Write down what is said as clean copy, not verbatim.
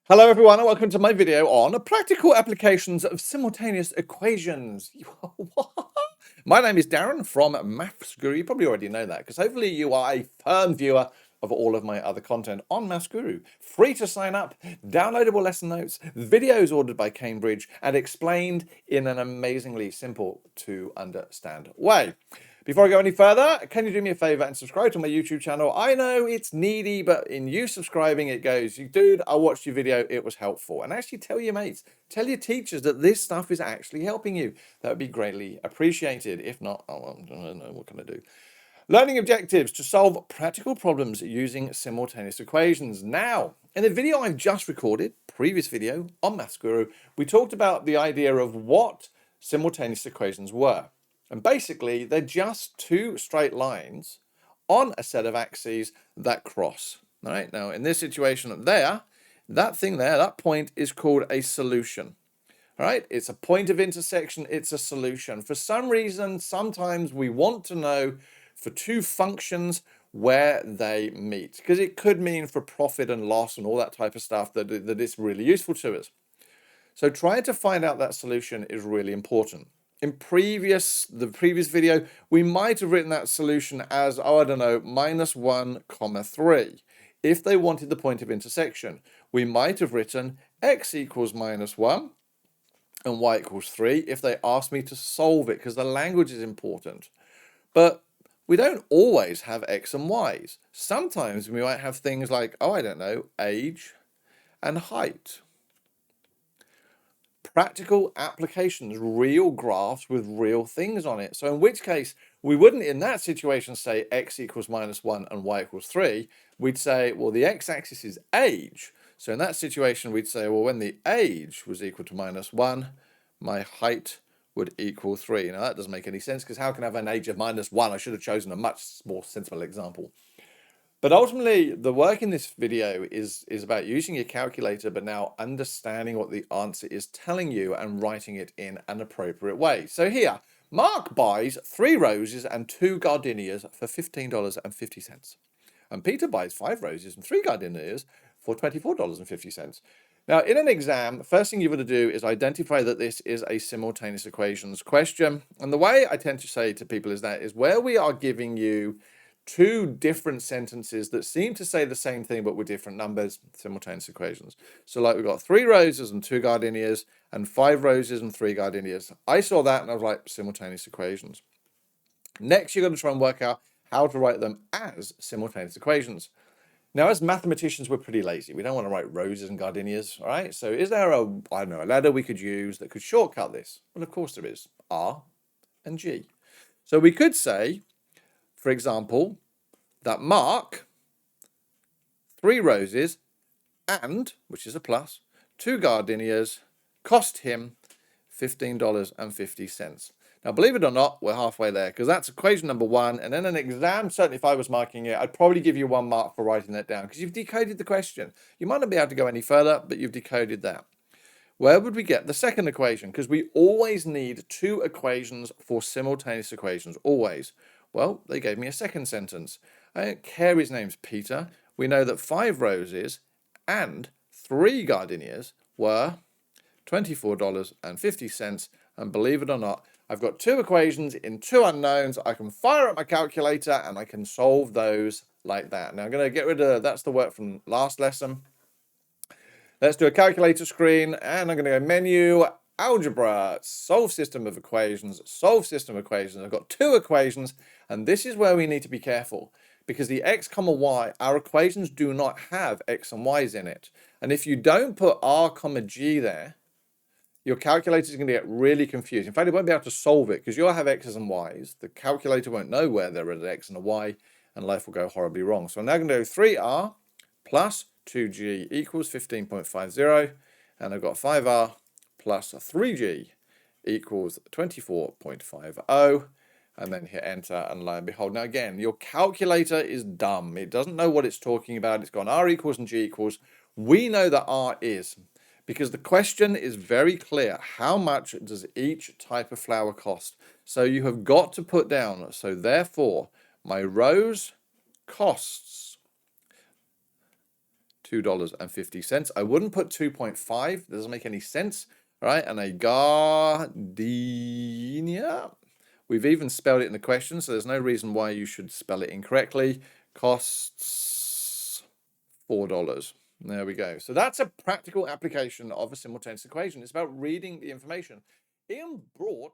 Hello everyone and welcome to my video on practical applications of simultaneous equations. My name is Darren from Maffs Guru. You probably already know that because hopefully you are a firm viewer of all of my other content on Maffs Guru. Free to sign up, downloadable lesson notes, videos ordered by Cambridge and explained in an amazingly simple to understand way. Before I go any further, can you do me a favor and subscribe to my YouTube channel? I know it's needy, but in you subscribing, it goes, dude, I watched your video, it was helpful. And actually tell your mates, tell your teachers that this stuff is actually helping you. That would be greatly appreciated. If not, oh, well, I don't know, what can I do? Learning objectives to solve practical problems using simultaneous equations. Now, in the video I've just recorded, previous video on Maths Guru, we talked about the idea of what simultaneous equations were. And basically, they're just two straight lines on a set of axes that cross. All right, now in this situation there, that thing there, that point is called a solution. All right, it's a point of intersection, it's a solution. For some reason, sometimes we want to know for two functions where they meet, because it could mean for profit and loss and all that type of stuff that it's really useful to us. So trying to find out that solution is really important. In the previous video, we might have written that solution as, oh, I don't know, -1, 3. If they wanted the point of intersection, we might have written x equals -1 and y equals 3 if they asked me to solve it, because the language is important. But we don't always have x and y's. Sometimes we might have things like, oh, I don't know, age and height. Practical applications, real graphs with real things on it. So in which case, we wouldn't in that situation say x equals -1 and y equals 3. We'd say, well, the x-axis is age. So in that situation, we'd say, well, when the age was equal to -1, my height would equal 3. Now, that doesn't make any sense because how can I have an age of -1? I should have chosen a much more sensible example. But ultimately, the work in this video is about using your calculator, but now understanding what the answer is telling you and writing it in an appropriate way. So here, Mark buys 3 roses and 2 gardenias for $15.50. And Peter buys 5 roses and 3 gardenias for $24.50. Now, in an exam, the first thing you're going to do is identify that this is a simultaneous equations question. And the way I tend to say to people is where we are giving you two different sentences that seem to say the same thing but with different numbers, simultaneous equations. So like we've got 3 roses and 2 gardenias and 5 roses and 3 gardenias. I saw that and I was like, simultaneous equations. Next, you're going to try and work out how to write them as simultaneous equations. Now, as mathematicians, we're pretty lazy. We don't want to write roses and gardenias, all right? So is there a ladder we could use that could shortcut this? Well, of course there is. R and G. So we could say, for example, that Mark, 3 roses and, which is a plus, 2 gardenias cost him $15.50. Now, believe it or not, we're halfway there because that's equation number 1. And in an exam, certainly if I was marking it, I'd probably give you 1 mark for writing that down because you've decoded the question. You might not be able to go any further, but you've decoded that. Where would we get the second equation? Because we always need 2 equations for simultaneous equations, always. Well, they gave me a second sentence. I don't care his name's Peter. We know that 5 roses and 3 gardenias were $24.50. And believe it or not, I've got 2 equations in 2 unknowns. I can fire up my calculator and I can solve those like that. Now I'm going to get rid of, that's the work from last lesson. Let's do a calculator screen and I'm going to go menu, algebra, solve system of equations, solve system of equations. I've got 2 equations and this is where we need to be careful because the x comma y, our equations do not have x and y's in it. And if you don't put r comma g there, your calculator is going to get really confused. In fact, it won't be able to solve it because you'll have x's and y's. The calculator won't know where there is an x and a y and life will go horribly wrong. So I'm now going to do 3r plus 2g equals 15.50 and I've got 5r plus 3g equals 24.50 and then hit enter and lo and behold. Now again, your calculator is dumb. It doesn't know what it's talking about. It's gone r equals and g equals. We know that r is because the question is very clear. How much does each type of flower cost? So you have got to put down, so therefore my rose costs $2.50. I wouldn't put 2.5. Doesn't make any sense. All right, and a gardenia. We've even spelled it in the question, so there's no reason why you should spell it incorrectly. Costs $4. There we go. So that's a practical application of a simultaneous equation. It's about reading the information. Ian bought